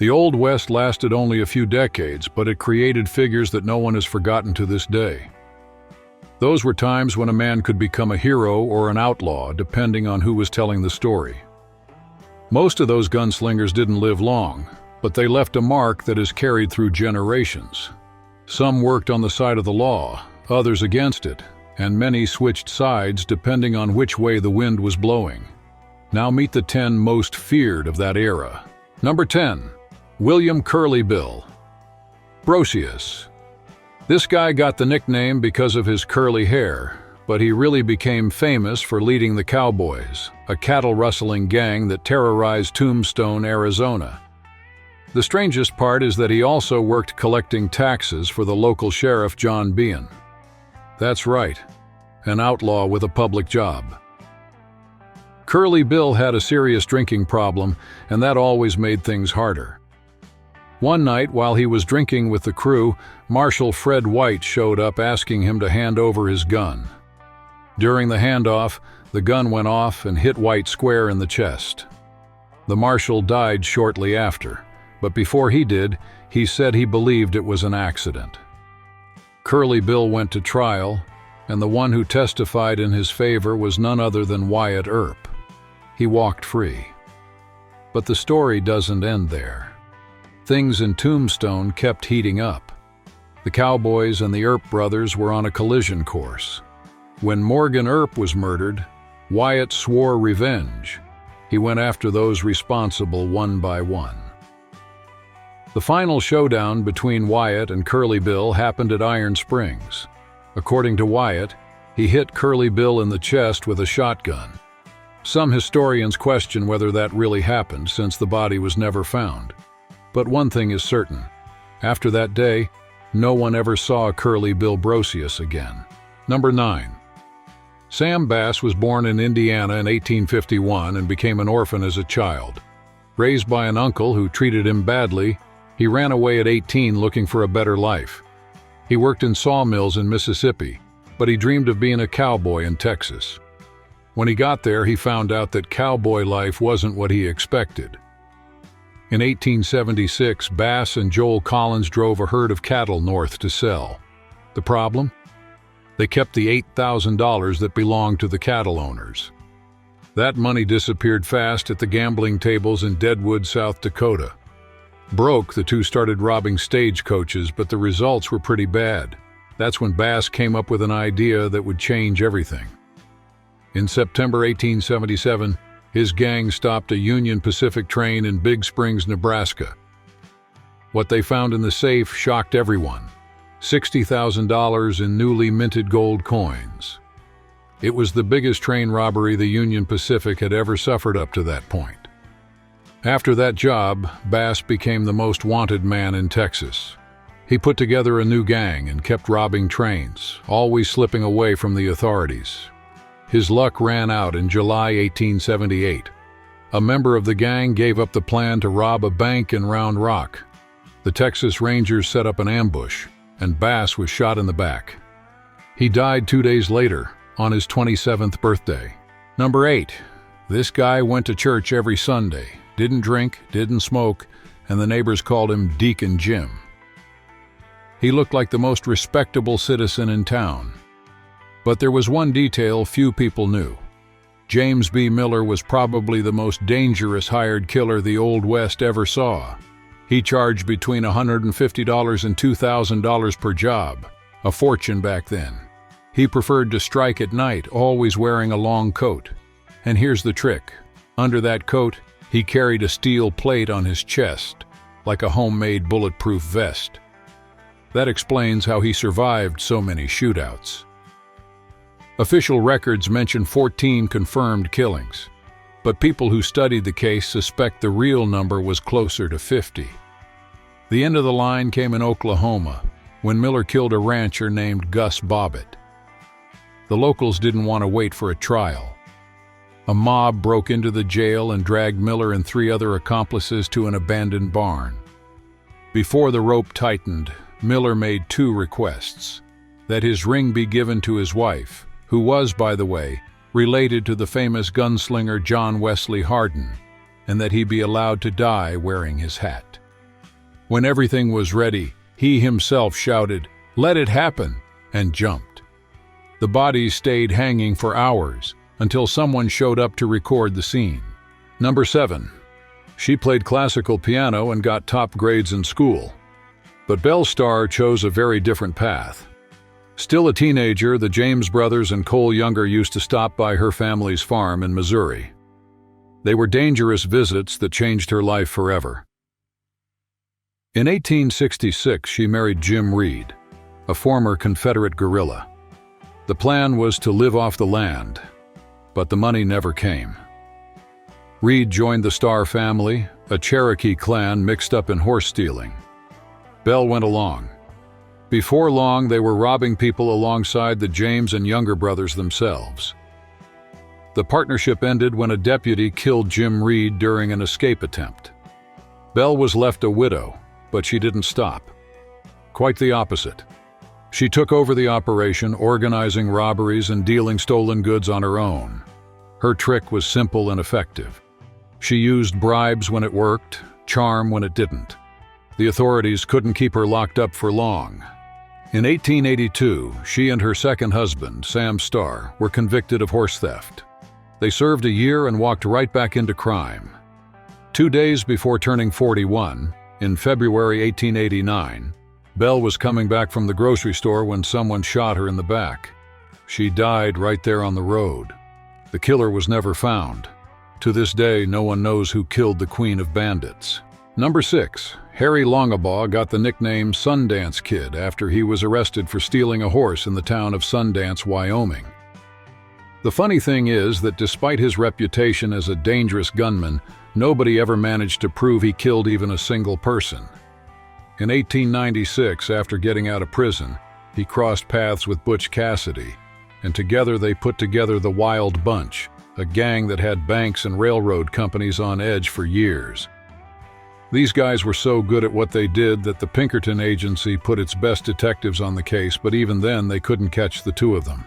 The Old West lasted only a few decades, but it created figures that no one has forgotten to this day. Those were times when a man could become a hero or an outlaw, depending on who was telling the story. Most of those gunslingers didn't live long, but they left a mark that is carried through generations. Some worked on the side of the law, others against it, and many switched sides depending on which way the wind was blowing. Now meet the 10 most feared of that era. Number 10. William Curly Bill. Brocius. This guy got the nickname because of his curly hair, but he really became famous for leading the Cowboys, a cattle-rustling gang that terrorized Tombstone, Arizona. The strangest part is that he also worked collecting taxes for the local sheriff, John Bean. That's right, an outlaw with a public job. Curly Bill had a serious drinking problem, and that always made things harder. One night, while he was drinking with the crew, Marshal Fred White showed up asking him to hand over his gun. During the handoff, the gun went off and hit White square in the chest. The marshal died shortly after, but before he did, he said he believed it was an accident. Curly Bill went to trial, and the one who testified in his favor was none other than Wyatt Earp. He walked free. But the story doesn't end there. Things in Tombstone kept heating up. The Cowboys and the Earp brothers were on a collision course. When Morgan Earp was murdered, Wyatt swore revenge. He went after those responsible one by one. The final showdown between Wyatt and Curly Bill happened at Iron Springs. According to Wyatt, he hit Curly Bill in the chest with a shotgun. Some historians question whether that really happened, since the body was never found. But one thing is certain. After that day, no one ever saw Curly Bill Brocius again. Number 9. Sam Bass was born in Indiana in 1851 and became an orphan as a child. Raised by an uncle who treated him badly, he ran away at 18 looking for a better life. He worked in sawmills in Mississippi, but he dreamed of being a cowboy in Texas. When he got there, he found out that cowboy life wasn't what he expected. In 1876, Bass and Joel Collins drove a herd of cattle north to sell. The problem? They kept the $8,000 that belonged to the cattle owners. That money disappeared fast at the gambling tables in Deadwood, South Dakota. Broke, the two started robbing stagecoaches, but the results were pretty bad. That's when Bass came up with an idea that would change everything. In September 1877, his gang stopped a Union Pacific train in Big Springs, Nebraska. What they found in the safe shocked everyone: $60,000 in newly minted gold coins. It was the biggest train robbery the Union Pacific had ever suffered up to that point. After that job, Bass became the most wanted man in Texas. He put together a new gang and kept robbing trains, always slipping away from the authorities. His luck ran out in July 1878. A member of the gang gave up the plan to rob a bank in Round Rock. The Texas Rangers set up an ambush, and Bass was shot in the back. He died 2 days later, on his 27th birthday. Number 8. This guy went to church every Sunday, didn't drink, didn't smoke, and the neighbors called him Deacon Jim. He looked like the most respectable citizen in town. But there was one detail few people knew. James B. Miller was probably the most dangerous hired killer the Old West ever saw. He charged between $150 and $2,000 per job, a fortune back then. He preferred to strike at night, always wearing a long coat. And here's the trick. Under that coat, he carried a steel plate on his chest, like a homemade bulletproof vest. That explains how he survived so many shootouts. Official records mention 14 confirmed killings, but people who studied the case suspect the real number was closer to 50. The end of the line came in Oklahoma, when Miller killed a rancher named Gus Bobbitt. The locals didn't want to wait for a trial. A mob broke into the jail and dragged Miller and 3 other accomplices to an abandoned barn. Before the rope tightened, Miller made 2 requests: that his ring be given to his wife, who was, by the way, related to the famous gunslinger John Wesley Hardin, and that he be allowed to die wearing his hat. When everything was ready, he himself shouted, "Let it happen," and jumped. The bodies stayed hanging for hours until someone showed up to record the scene. Number 7. She played classical piano and got top grades in school. But Belle Starr chose a very different path. Still a teenager, the James brothers and Cole Younger used to stop by her family's farm in Missouri. They were dangerous visits that changed her life forever. In 1866, she married Jim Reed, a former Confederate guerrilla. The plan was to live off the land, but the money never came. Reed joined the Starr family, a Cherokee clan mixed up in horse stealing. Belle went along. Before long, they were robbing people alongside the James and Younger brothers themselves. The partnership ended when a deputy killed Jim Reed during an escape attempt. Belle was left a widow, but she didn't stop. Quite the opposite. She took over the operation, organizing robberies and dealing stolen goods on her own. Her trick was simple and effective. She used bribes when it worked, charm when it didn't. The authorities couldn't keep her locked up for long. In 1882, she and her second husband, Sam Starr, were convicted of horse theft. They served a year and walked right back into crime. 2 days before turning 41, in February 1889, Belle was coming back from the grocery store when someone shot her in the back. She died right there on the road. The killer was never found. To this day, no one knows who killed the Queen of Bandits. Number 6. Harry Longabaugh got the nickname Sundance Kid after he was arrested for stealing a horse in the town of Sundance, Wyoming. The funny thing is that despite his reputation as a dangerous gunman, nobody ever managed to prove he killed even a single person. In 1896, after getting out of prison, he crossed paths with Butch Cassidy, and together they put together the Wild Bunch, a gang that had banks and railroad companies on edge for years. These guys were so good at what they did that the Pinkerton Agency put its best detectives on the case, but even then they couldn't catch the two of them.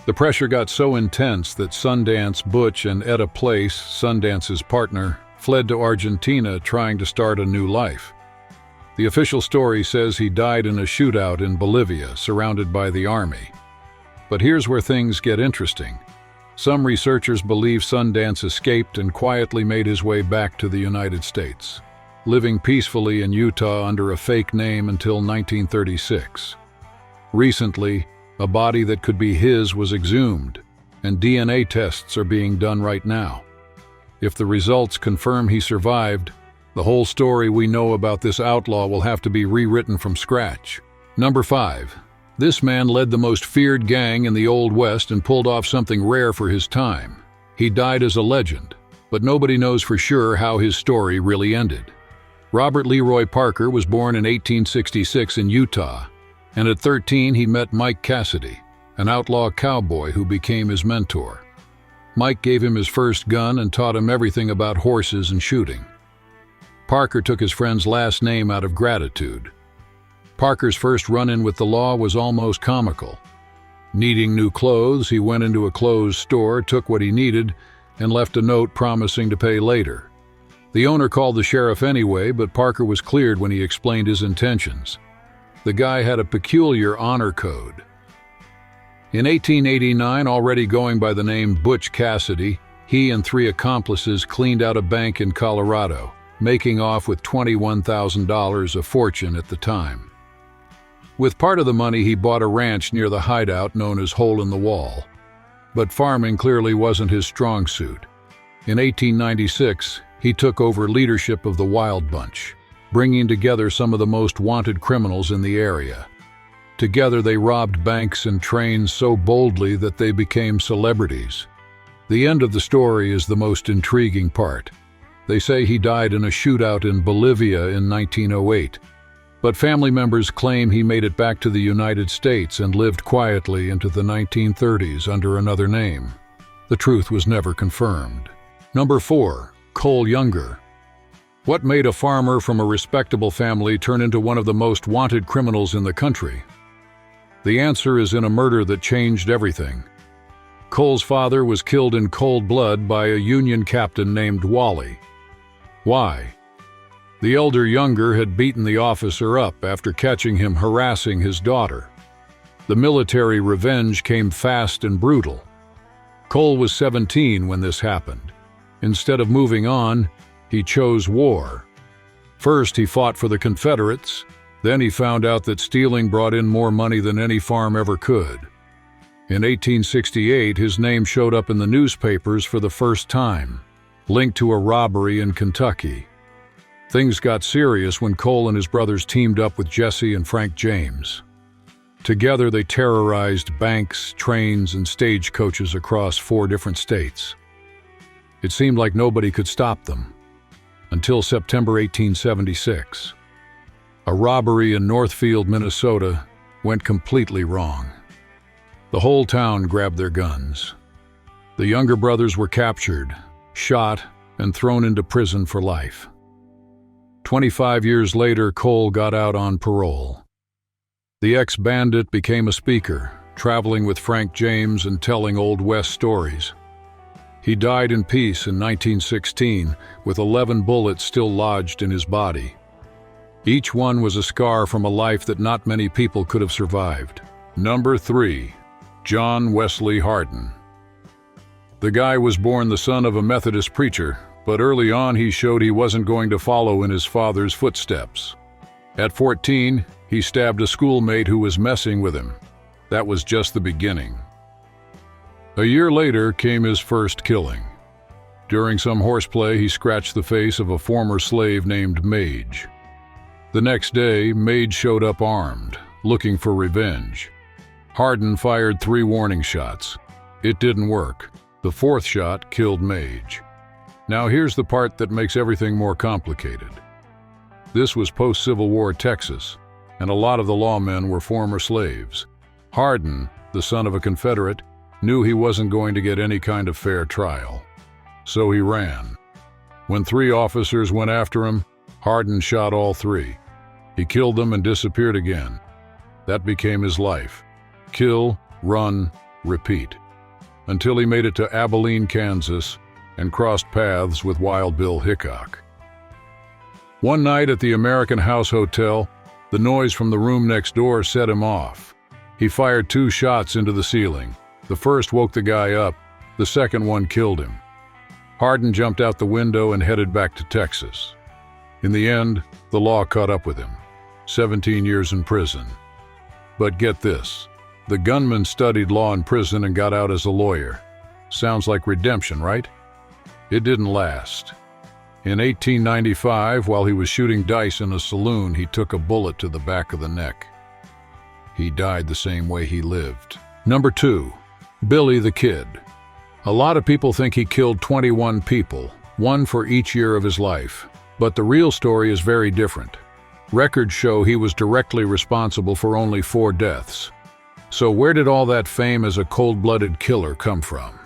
The pressure got so intense that Sundance Butch and Etta Place, Sundance's partner, fled to Argentina trying to start a new life. The official story says he died in a shootout in Bolivia, surrounded by the army. But here's where things get interesting. Some researchers believe Sundance escaped and quietly made his way back to the United States, living peacefully in Utah under a fake name until 1936. Recently, a body that could be his was exhumed, and DNA tests are being done right now. If the results confirm he survived, the whole story we know about this outlaw will have to be rewritten from scratch. Number 5. This man led the most feared gang in the Old West and pulled off something rare for his time. He died as a legend, but nobody knows for sure how his story really ended. Robert Leroy Parker was born in 1866 in Utah, and at 13 he met Mike Cassidy, an outlaw cowboy who became his mentor. Mike gave him his first gun and taught him everything about horses and shooting. Parker took his friend's last name out of gratitude. Parker's first run-in with the law was almost comical. Needing new clothes, he went into a clothes store, took what he needed, and left a note promising to pay later. The owner called the sheriff anyway, but Parker was cleared when he explained his intentions. The guy had a peculiar honor code. In 1889, already going by the name Butch Cassidy, he and 3 accomplices cleaned out a bank in Colorado, making off with $21,000, a fortune at the time. With part of the money, he bought a ranch near the hideout known as Hole in the Wall. But farming clearly wasn't his strong suit. In 1896, he took over leadership of the Wild Bunch, bringing together some of the most wanted criminals in the area. Together they robbed banks and trains so boldly that they became celebrities. The end of the story is the most intriguing part. They say he died in a shootout in Bolivia in 1908. But family members claim he made it back to the United States and lived quietly into the 1930s under another name. The truth was never confirmed. Number 4. Cole Younger. What made a farmer from a respectable family turn into one of the most wanted criminals in the country? The answer is in a murder that changed everything. Cole's father was killed in cold blood by a Union captain named Wally. Why? The elder younger had beaten the officer up after catching him harassing his daughter. The military revenge came fast and brutal. Cole was 17 when this happened. Instead of moving on, he chose war. First, he fought for the Confederates. Then he found out that stealing brought in more money than any farm ever could. In 1868, his name showed up in the newspapers for the first time, linked to a robbery in Kentucky. Things got serious when Cole and his brothers teamed up with Jesse and Frank James. Together, they terrorized banks, trains, and stagecoaches across 4 different states. It seemed like nobody could stop them, until September 1876. A robbery in Northfield, Minnesota, went completely wrong. The whole town grabbed their guns. The younger brothers were captured, shot, and thrown into prison for life. 25 years later, Cole got out on parole. The ex-bandit became a speaker, traveling with Frank James and telling Old West stories. He died in peace in 1916, with 11 bullets still lodged in his body. Each one was a scar from a life that not many people could have survived. Number 3. John Wesley Hardin. The guy was born the son of a Methodist preacher, but early on he showed he wasn't going to follow in his father's footsteps. At 14, he stabbed a schoolmate who was messing with him. That was just the beginning. A year later came his first killing. During some horseplay, he scratched the face of a former slave named Mage. The next day, Mage showed up armed, looking for revenge. Hardin fired 3 warning shots. It didn't work. The 4th shot killed Mage. Now here's the part that makes everything more complicated. This was post-Civil War Texas, and a lot of the lawmen were former slaves. Hardin, the son of a Confederate, knew he wasn't going to get any kind of fair trial. So he ran. When 3 officers went after him, Hardin shot all 3. He killed them and disappeared again. That became his life. Kill, run, repeat. Until he made it to Abilene, Kansas, and crossed paths with Wild Bill Hickok. One night at the American House Hotel, the noise from the room next door set him off. He fired 2 shots into the ceiling. The first woke the guy up, the second one killed him. Hardin jumped out the window and headed back to Texas. In the end, the law caught up with him. 17 years in prison. But get this, the gunman studied law in prison and got out as a lawyer. Sounds like redemption, right? It didn't last. In 1895, while he was shooting dice in a saloon, he took a bullet to the back of the neck. He died the same way he lived. Number 2. Billy the Kid. A lot of people think he killed 21 people, 1 for each year of his life. But the real story is very different. Records show he was directly responsible for only 4 deaths. So where did all that fame as a cold-blooded killer come from?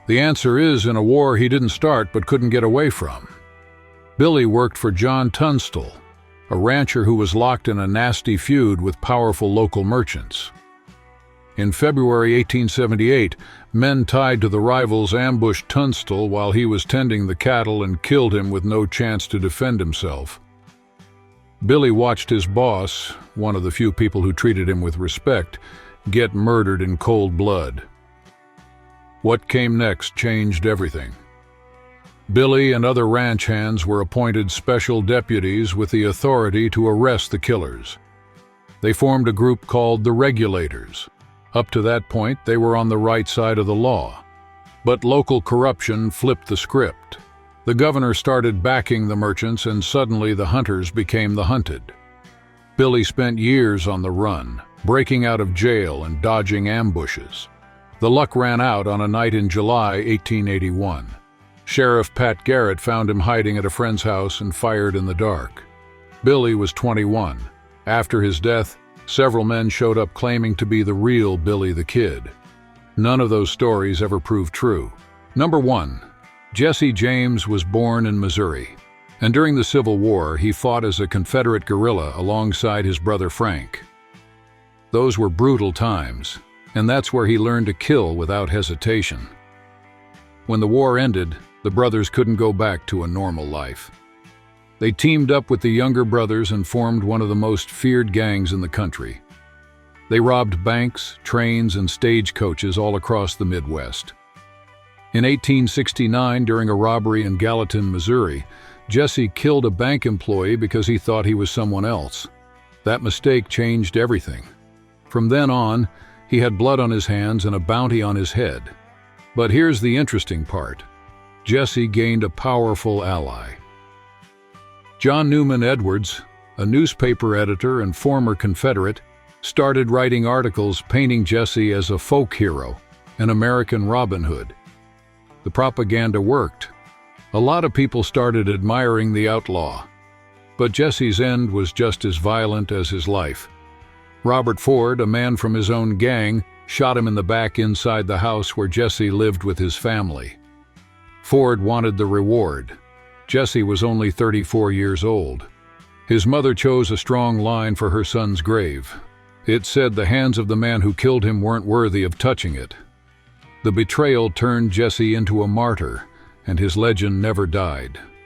The answer is in a war he didn't start but couldn't get away from. Billy worked for John Tunstall, a rancher who was locked in a nasty feud with powerful local merchants. In February 1878, men tied to the rivals ambushed Tunstall while he was tending the cattle and killed him with no chance to defend himself. Billy watched his boss, one of the few people who treated him with respect, get murdered in cold blood. What came next changed everything. Billy and other ranch hands were appointed special deputies with the authority to arrest the killers. They formed a group called the Regulators. Up to that point, they were on the right side of the law. But local corruption flipped the script. The governor started backing the merchants, and suddenly the hunters became the hunted. Billy spent years on the run, breaking out of jail and dodging ambushes. The luck ran out on a night in July 1881. Sheriff Pat Garrett found him hiding at a friend's house and fired in the dark. Billy was 21. After his death, several men showed up claiming to be the real Billy the Kid. None of those stories ever proved true. Number 1. Jesse James was born in Missouri, and during the Civil War, he fought as a Confederate guerrilla alongside his brother Frank. Those were brutal times, and that's where he learned to kill without hesitation. When the war ended, the brothers couldn't go back to a normal life. They teamed up with the younger brothers and formed one of the most feared gangs in the country. They robbed banks, trains, and stagecoaches all across the Midwest. In 1869, during a robbery in Gallatin, Missouri, Jesse killed a bank employee because he thought he was someone else. That mistake changed everything. From then on, he had blood on his hands and a bounty on his head. But here's the interesting part. Jesse gained a powerful ally. John Newman Edwards, a newspaper editor and former Confederate, started writing articles painting Jesse as a folk hero, an American Robin Hood. The propaganda worked. A lot of people started admiring the outlaw. But Jesse's end was just as violent as his life. Robert Ford, a man from his own gang, shot him in the back inside the house where Jesse lived with his family. Ford wanted the reward. Jesse was only 34 years old. His mother chose a strong line for her son's grave. It said the hands of the man who killed him weren't worthy of touching it. The betrayal turned Jesse into a martyr, and his legend never died.